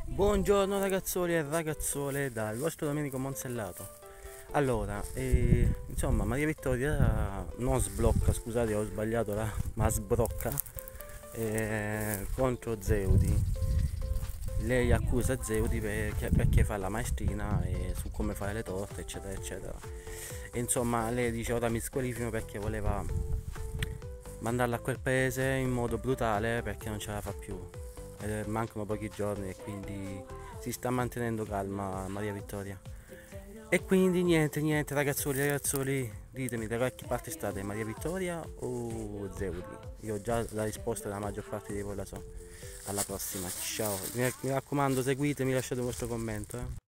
Buongiorno ragazzoli e ragazzole dal vostro Domenico Monsellato. Allora, insomma, Maria Vittoria non sblocca, scusate ho sbagliato ma sbrocca contro Zeudi. Lei accusa Zeudi perché fa la maestrina su come fare le torte, eccetera, eccetera. E insomma, lei dice ora mi squalifico perché voleva mandarla a quel paese in modo brutale perché non ce la fa più. Mancano pochi giorni e quindi si sta mantenendo calma Maria Vittoria. E quindi niente ragazzoli, ditemi da qualche parte state, Maria Vittoria o Zeudi? Io ho già la risposta della maggior parte di voi la so. Alla prossima, ciao, mi raccomando seguitemi, lasciate il vostro commento.